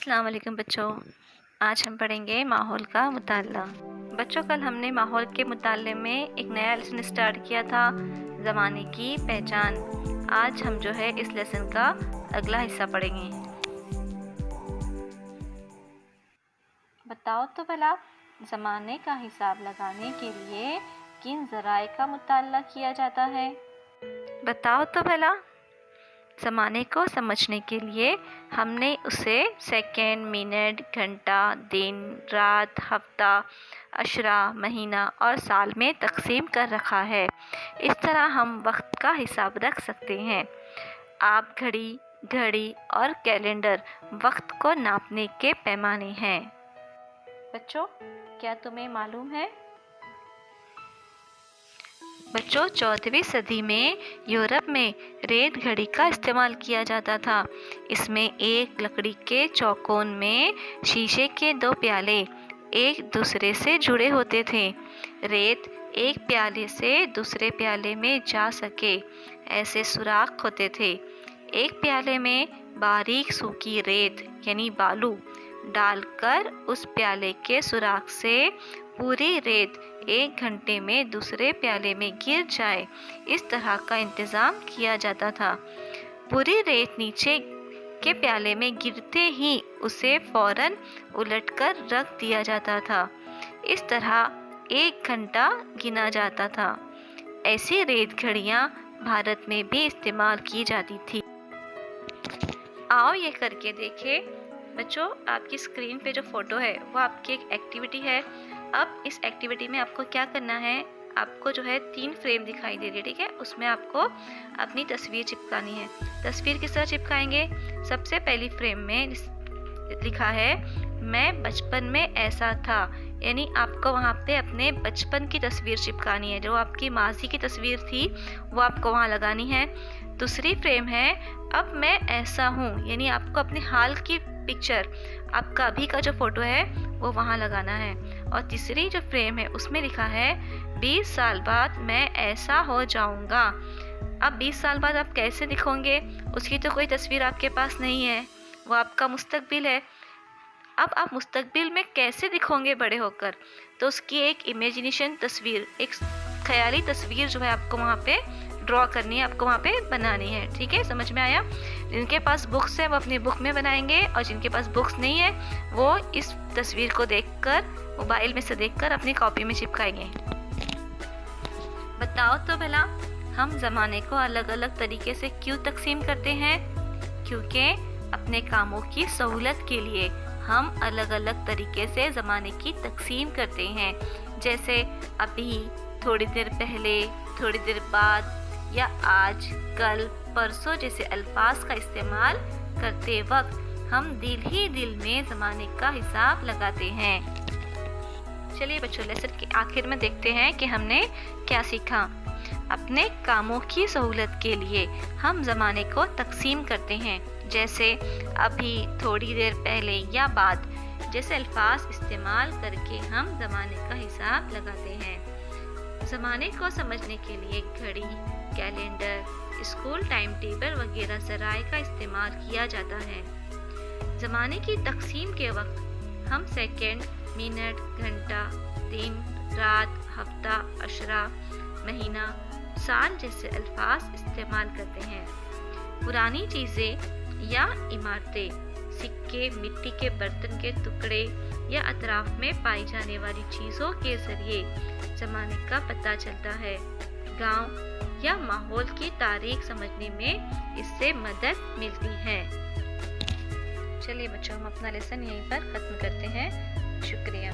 अस्सलाम वालेकुम बच्चों। आज हम पढ़ेंगे माहौल का मुताला। बच्चों, कल हमने माहौल के मुताले में एक नया लेसन स्टार्ट किया था, ज़माने की पहचान। आज हम जो है इस लेसन का अगला हिस्सा पढ़ेंगे। बताओ तो भला, ज़माने का हिसाब लगाने के लिए किन ज़राए का मुताला किया जाता है? बताओ तो भला। ज़माने को समझने के लिए हमने उसे सेकंड, मिनट, घंटा, दिन, रात, हफ्ता, अशरा, महीना और साल में तकसीम कर रखा है। इस तरह हम वक्त का हिसाब रख सकते हैं। आप घड़ी और कैलेंडर वक्त को नापने के पैमाने हैं। बच्चों, क्या तुम्हें मालूम है? बच्चों, 14वीं सदी में यूरोप में रेत घड़ी का इस्तेमाल किया जाता था। इसमें एक लकड़ी के चौकोन में शीशे के 2 प्याले एक दूसरे से जुड़े होते थे। रेत एक प्याले से दूसरे प्याले में जा सके ऐसे सुराख होते थे। एक प्याले में बारीक सूखी रेत यानी बालू डालकर उस प्याले के सुराख से पूरी रेत 1 घंटे में दूसरे प्याले में गिर जाए, इस तरह का इंतज़ाम किया जाता था। पूरी रेत नीचे के प्याले में गिरते ही उसे फौरन उलटकर रख दिया जाता था। इस तरह 1 घंटा गिना जाता था। ऐसी रेत घड़ियाँ भारत में भी इस्तेमाल की जाती थी। आओ ये करके देखें। बच्चों, आपकी स्क्रीन पे जो फ़ोटो है वो आपकी एक एक्टिविटी है। अब इस एक्टिविटी में आपको क्या करना है, आपको जो है 3 फ्रेम दिखाई दे रही है, ठीक है? उसमें आपको अपनी तस्वीर चिपकानी है। तस्वीर किस तरह चिपकाएंगे? सबसे पहली फ्रेम में लिखा है मैं बचपन में ऐसा था, यानी आपको वहाँ पे अपने बचपन की तस्वीर चिपकानी है। जो आपकी माजी की तस्वीर थी वो आपको वहाँ लगानी है। दूसरी फ्रेम है अब मैं ऐसा हूँ, यानी आपको अपने हाल की पिक्चर, आपका अभी का जो फ़ोटो है वो वहाँ लगाना है। और तीसरी जो फ्रेम है उसमें लिखा है 20 साल बाद मैं ऐसा हो जाऊँगा। अब 20 साल बाद आप कैसे दिखोगे, उसकी तो कोई तस्वीर आपके पास नहीं है, वो आपका मुस्तकबिल है। अब आप मुस्तकबिल में कैसे दिखोगे बड़े होकर, तो उसकी एक इमेजिनेशन तस्वीर, एक ख्याली तस्वीर जो है आपको वहाँ पे ड्रॉ करनी है, आपको वहाँ पे बनानी है। ठीक है, समझ में आया? जिनके पास बुक्स है वो अपनी बुक में बनाएंगे, और जिनके पास बुक्स नहीं है वो इस तस्वीर को देखकर, मोबाइल में से देखकर अपनी कॉपी में चिपकाएंगे। बताओ तो भला, हम ज़माने को अलग अलग तरीके से क्यों तकसीम करते हैं? क्योंकि अपने कामों की सहूलत के लिए हम अलग अलग तरीके से ज़माने की तकसीम करते हैं। जैसे अभी, थोड़ी देर पहले, थोड़ी देर बाद, या आज, कल, परसों जैसे अल्फाज का इस्तेमाल करते वक्त हम दिल ही दिल में ज़माने का हिसाब लगाते हैं। चलिए बच्चों, लेसन के आखिर में देखते हैं कि हमने क्या सीखा। अपने कामों की सहूलत के लिए हम ज़माने को तकसीम करते हैं। जैसे अभी, थोड़ी देर पहले या बाद जैसे अल्फाज इस्तेमाल करके हम ज़माने का हिसाब लगाते हैं। ज़माने को समझने के लिए घड़ी, कैलेंडर, स्कूल टाइम टेबल वगैरह ज़राए का इस्तेमाल किया जाता है। ज़माने की तकसीम के वक्त हम सेकंड, मिनट, घंटा, दिन, रात, हफ्ता, अशरा, महीना, साल जैसे अल्फाज इस्तेमाल करते हैं। पुरानी चीज़ें या इमारतें, सिक्के, मिट्टी के बर्तन के टुकड़े या अतराफ में पाई जाने वाली चीज़ों के ज़रिए ज़माने का पता चलता है। गांव या माहौल की तारीख समझने में इससे मदद मिलती है। चलिए बच्चों, हम अपना लेसन यहीं पर ख़त्म करते हैं। शुक्रिया।